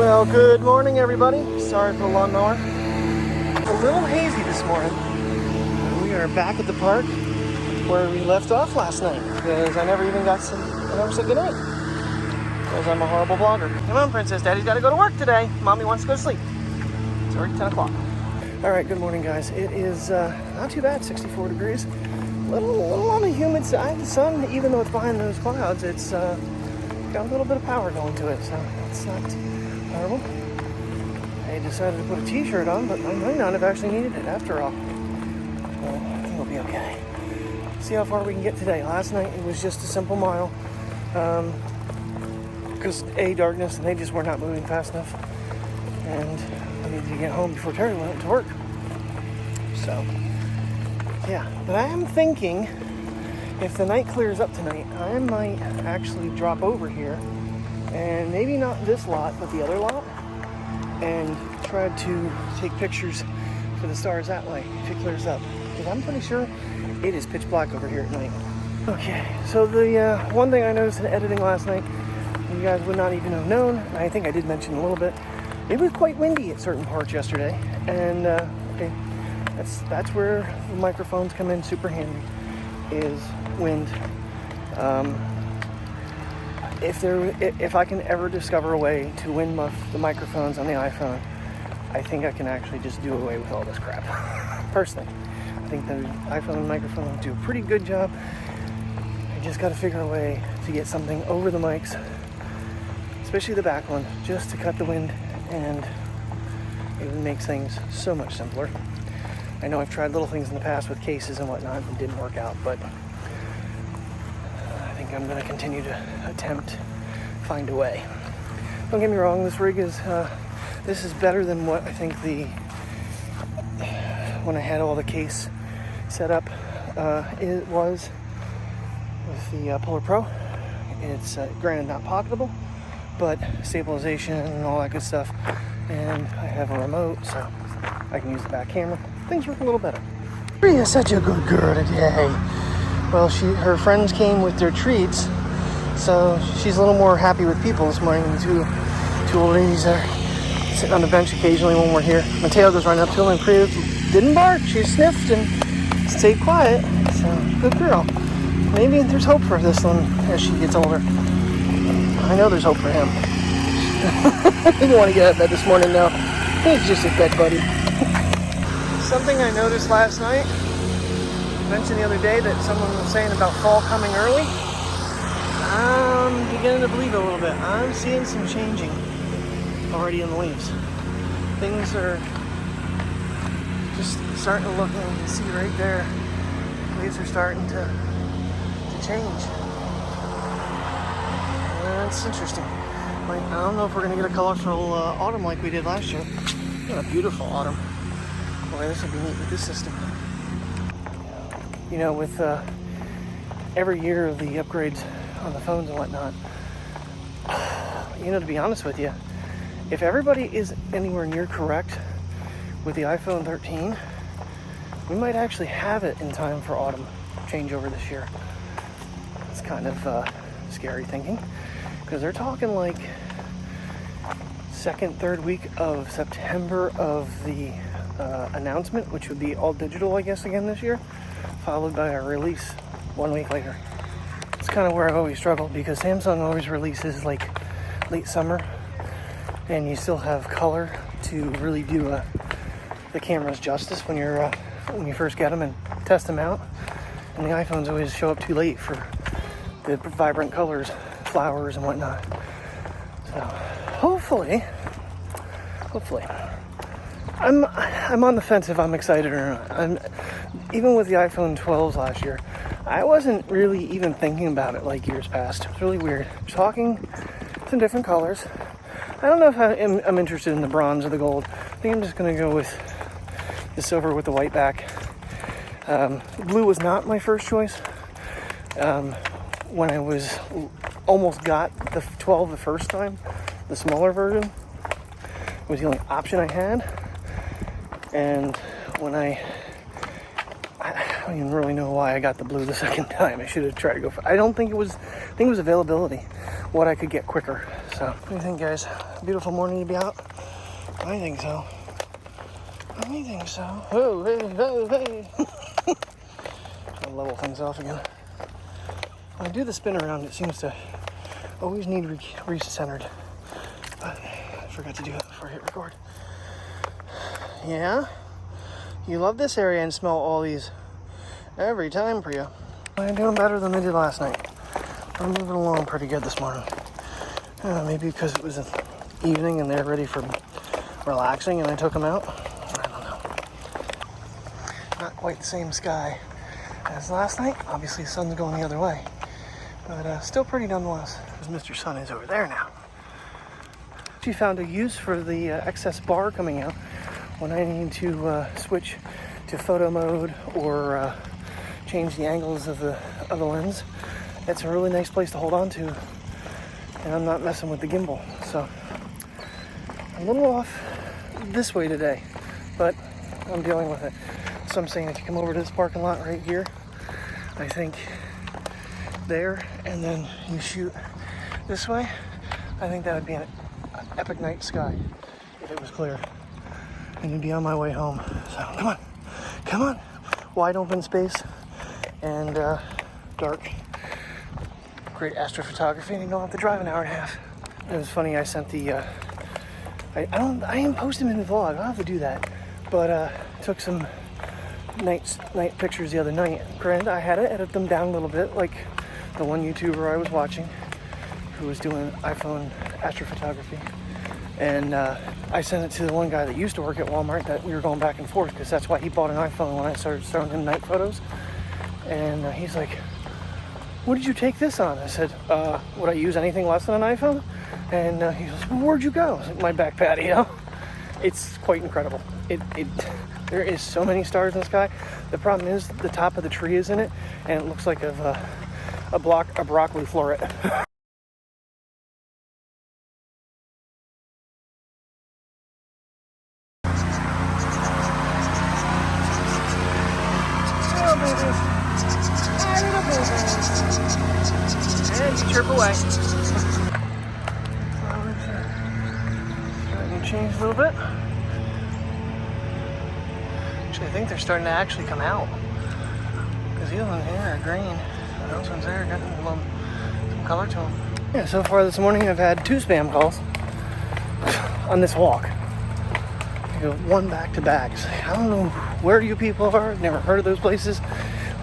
Well, good morning, everybody. Sorry for the lawnmower. It's a little hazy this morning. We are back at the park where we left off last night because I never said goodnight because I'm a horrible vlogger. Come on, Princess. Daddy's got to go to work today. Mommy wants to go to sleep. It's already 10 o'clock. All right, good morning, guys. It is not too bad, 64 degrees. A little on the humid side. The sun, even though it's behind those clouds, it's got a little bit of power going to it, so it's not horrible. I decided to put a t-shirt on, but I might not have actually needed it after all. So I think it'll be okay. See how far we can get today. Last night it was just a simple mile. Because darkness, and they just were not moving fast enough. And I needed to get home before Terry went to work. So, yeah. But I am thinking, if the night clears up tonight, I might actually drop over here, and maybe not this lot, but the other lot, and try to take pictures for the stars that way, if it clears up. Because I'm pretty sure it is pitch black over here at night. Okay, so the one thing I noticed in editing last night, you guys would not even have known, and I think I did mention a little bit, it was quite windy at certain parts yesterday, and okay, that's where the microphones come in super handy, is wind. If I can ever discover a way to wind muff the microphones on the iPhone, I think I can actually just do away with all this crap. Personally, I think the iPhone microphones do a pretty good job. I just got to figure a way to get something over the mics, especially the back one, just to cut the wind, and it makes things so much simpler. I know I've tried little things in the past with cases and whatnot and didn't work out, but I think I'm going to continue to attempt find a way. Don't get me wrong, this rig is this is better than what I think when I had all the case set up it was with the Polar Pro. It's granted not pocketable, but stabilization and all that good stuff, and I have a remote, so I can use the back camera. Things work a little better. Maria's such a good girl today. Well, her friends came with their treats, so she's a little more happy with people this morning. The two old ladies are sitting on the bench occasionally when we're here. Mateo goes running up to her, and Priya didn't bark. She sniffed and stayed quiet. So, good girl. Maybe there's hope for this one as she gets older. I know there's hope for him. He didn't want to get out of bed this morning, though. He's just a bed buddy. Something I noticed last night, I mentioned the other day that someone was saying about fall coming early. I'm beginning to believe it a little bit. I'm seeing some changing already in the leaves. Things are just starting to look, and you can see right there, leaves are starting to change. That's interesting. Like, I don't know if we're going to get a colorful autumn like we did last year. What a beautiful autumn. Boy, this would be neat with this system. You know, with every year of the upgrades on the phones and whatnot, you know, to be honest with you, if everybody is anywhere near correct with the iPhone 13, we might actually have it in time for autumn changeover this year. It's kind of scary thinking, because they're talking like second, third week of September of the announcement, which would be all digital, I guess, again this year, followed by a release 1 week later. It's kind of where I've always struggled, because Samsung always releases like late summer, and you still have color to really do the cameras justice when you first get them and test them out. And the iPhones always show up too late for the vibrant colors, flowers and whatnot. So hopefully, I'm on the fence if I'm excited or not. Even with the iPhone 12s last year, I wasn't really even thinking about it like years past. It's really weird. Talking some different colors. I don't know if I'm interested in the bronze or the gold. I think I'm just going to go with the silver with the white back. Blue was not my first choice. When I almost got the 12 the first time, the smaller version was the only option I had. And when I don't even really know why I got the blue the second time. I should have tried to go for, I think it was availability, what I could get quicker. So So, what do you think, guys? Beautiful morning to be out? I think so. I think so. Oh, hey, oh, hey. I'll level things off again. When I do the spin around, it seems to always need recentered. But I forgot to do it before I hit record. Yeah? You love this area and smell all these every time, Priya. I'm doing better than I did last night. I'm moving along pretty good this morning. Maybe because it was an evening and they're ready for relaxing and I took them out. I don't know. Not quite the same sky as last night. Obviously the sun's going the other way. But still pretty nonetheless. Mr. Sun is over there now. She found a use for the excess bar coming out when I need to switch to photo mode or change the angles of the lens. It's a really nice place to hold on to, and I'm not messing with the gimbal. So I'm a little off this way today, but I'm dealing with it. So I'm saying if you come over to this parking lot right here, I think there, and then you shoot this way, I think that would be an epic night sky if it was clear. And you'd be on my way home. So come on. Wide open space and dark. Great astrophotography, and you don't have to drive an hour and a half. It was funny, I sent the I didn't post them in the vlog. I don't have to do that, but took some night pictures the other night. Granted, I had to edit them down a little bit, like the one YouTuber I was watching who was doing iPhone astrophotography, and I sent it to the one guy that used to work at Walmart that we were going back and forth, because that's why he bought an iPhone when I started showing him night photos. And he's like, what did you take this on? I said, would I use anything less than an iPhone? And he goes, well, where'd you go? I was like, my back patio. It's quite incredible. There is so many stars in the sky. The problem is the top of the tree is in it, and it looks like a broccoli floret. Oh, baby. And you chirp away. Starting to change a little bit. Actually, I think they're starting to actually come out. Because these ones here are green. And those ones there got some color to them. Yeah, so far this morning I've had 2 spam calls on this walk. I go one back to back. So I don't know where you people are. Never heard of those places.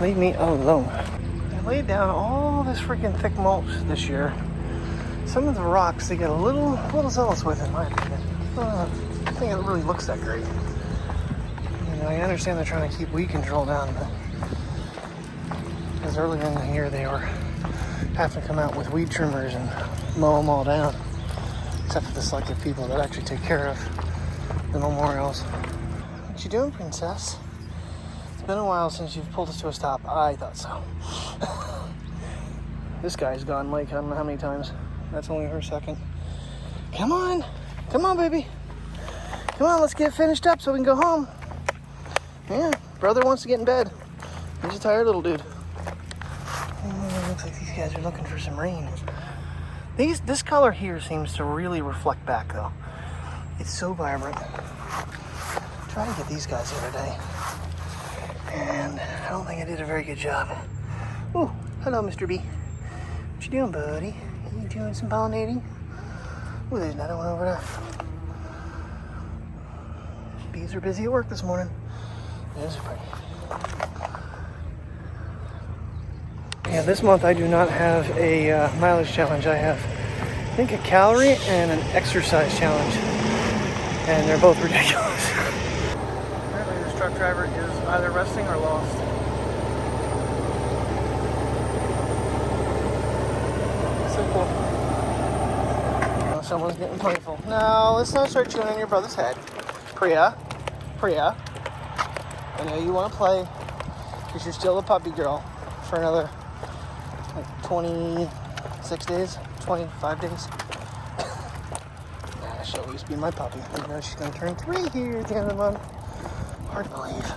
Leave me alone. I laid down all this freaking thick mulch this year. Some of the rocks they get a little zealous with, in my opinion. I don't think it really looks that great. You know, I understand they're trying to keep weed control down, but because earlier in the year they were having to come out with weed trimmers and mow them all down, except for the selective people that actually take care of the memorials. What you doing, princess? It's been a while since you've pulled us to a stop. I thought so. This guy's gone like I don't know how many times. That's only her second. Come on, baby. Come on, let's get finished up so we can go home. Yeah, brother wants to get in bed. He's a tired little dude. Looks like these guys are looking for some rain. This color here seems to really reflect back though. It's so vibrant. Try to get these guys the other day, and I don't think I did a very good job. Oh, hello, Mr. B. What you doing, buddy? You doing some pollinating? Oh, there's another one over there. Bees are busy at work this morning. Those are pretty. Yeah, this month I do not have a mileage challenge. I have, I think, a calorie and an exercise challenge, and they're both ridiculous. Apparently this truck driver is either resting or lost. Simple. Oh, someone's getting playful. No, let's not start chewing on your brother's head. Priya, I know you want to play because you're still a puppy girl for another 26 days, 25 days. Nah, she'll always be my puppy. You know she's going to turn 3 here at the end of the month. Hard to believe.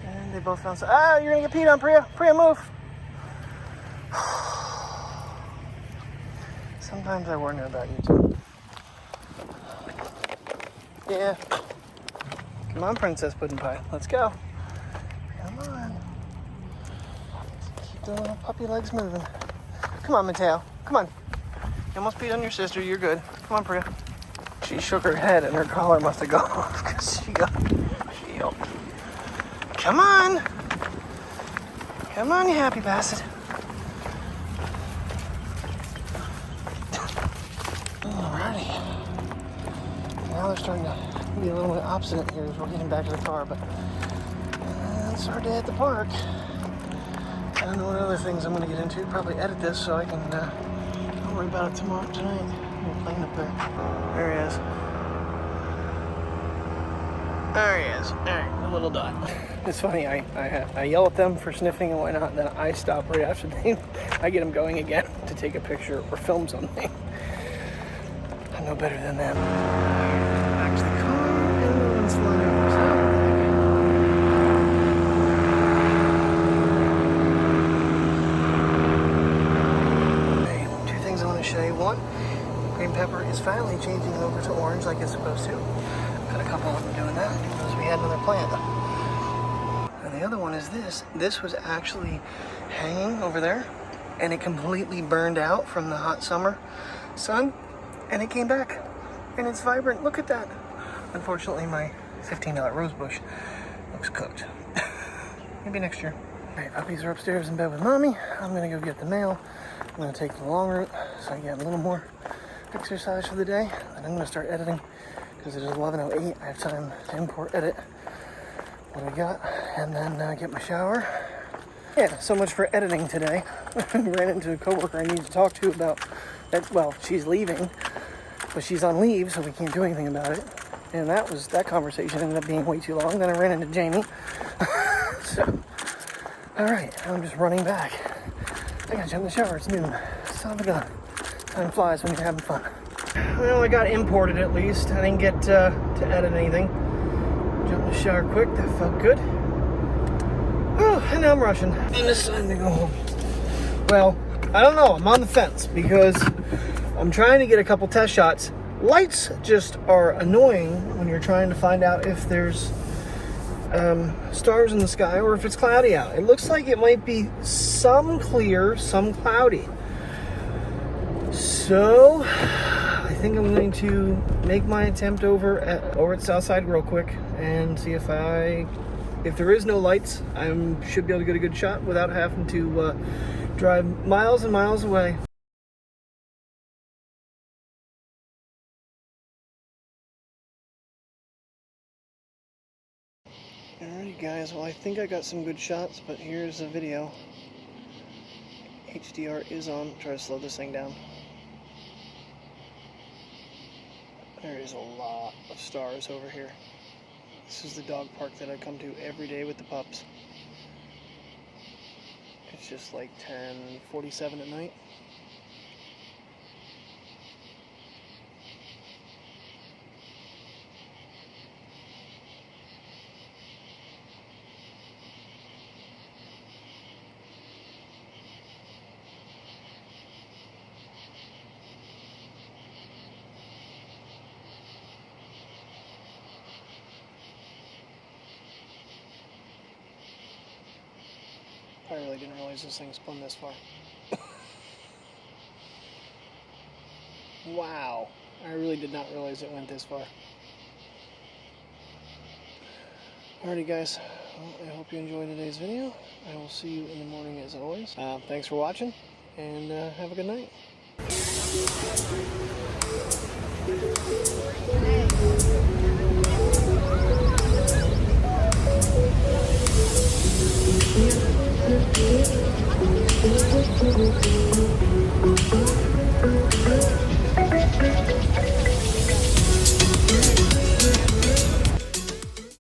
And they both found some. Ah, you're going to get peed on, Priya. Priya, move. Some Sometimes I wonder about you too. Yeah. Come on, Princess Pudding Pie. Let's go. Come on. Keep the little puppy legs moving. Come on, Mateo. Come on. You almost peed on your sister. You're good. Come on, Priya. She shook her head and her collar must have gone off because she yelped. Come on. Come on, you happy bastard. Alrighty. Now they're starting to be a little bit obstinate here as we're getting back to the car, but it's hard to hit the park. I don't know what other things I'm going to get into. Probably edit this so I can don't worry about it tonight. We're playing up there. There he is. There he is. Alright, the little dot. It's funny, I yell at them for sniffing and whatnot, and then I stop right after I get them going again to take a picture or film something. I'm no better than them. Back to the car and we'll slide over. Okay, two things I want to show you. One, green pepper is finally changing over to orange like it's supposed to. Got a couple of them doing that because we had another plant. And the other one is this. This was actually hanging over there and it completely burned out from the hot summer sun. And it came back, and it's vibrant. Look at that. Unfortunately, my $15 rose bush looks cooked. Maybe next year. All right, puppies are upstairs in bed with mommy. I'm gonna go get the mail. I'm gonna take the long route so I get a little more exercise for the day. And I'm gonna start editing because it is 11:08. I have time to import edit what I got, and then get my shower. Yeah, so much for editing today. Ran into a coworker I need to talk to about that. Well, she's leaving. But she's on leave, so we can't do anything about it. And that conversation ended up being way too long. Then I ran into Jamie. So, all right, I'm just running back. I gotta jump in the shower. It's noon. Son of a gun. Time flies when you're having fun. Well, I got imported at least. I didn't get to edit anything. Jump in the shower quick. That felt good. Oh, and now I'm rushing. And it's time to go home. Well, I don't know. I'm on the fence because I'm trying to get a couple test shots. Lights just are annoying when you're trying to find out if there's stars in the sky or if it's cloudy out. It looks like it might be some clear, some cloudy. So I think I'm going to make my attempt over at Southside real quick and see if there is no lights, I should be able to get a good shot without having to drive miles and miles away. Alrighty guys, well I think I got some good shots, but here's a video. HDR is on. Try to slow this thing down. There is a lot of stars over here. This is the dog park that I come to every day with the pups. It's just like 10:47 at night. I really didn't realize this thing spun this far. Wow, I really did not realize it went this far. Alrighty guys, well, I hope you enjoyed today's video. I will see you in the morning as always. Thanks for watching, and have a good night. Thank you.